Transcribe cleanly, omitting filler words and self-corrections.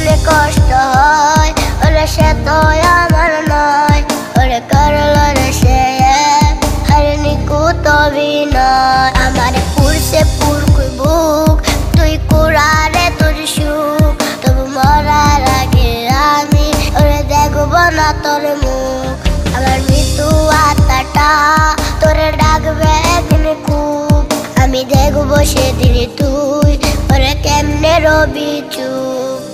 মনে কষ্ট হয় ওরে সে তো আমার নয় ওরে করলো রে সে আরে নিকুত অভিনয় আমার পুরছে পুরকুই বুক তুই কুড়ারে তোর সুখ তবু মরার আগে আমি ওরে দেখবো না তোর মুখ আমার মৃত্যু আত্মাটা তোরে ডাকবে একদিন খুব আমি দেখবো সেদিন তুই ওরে কেমনে রবি চুপ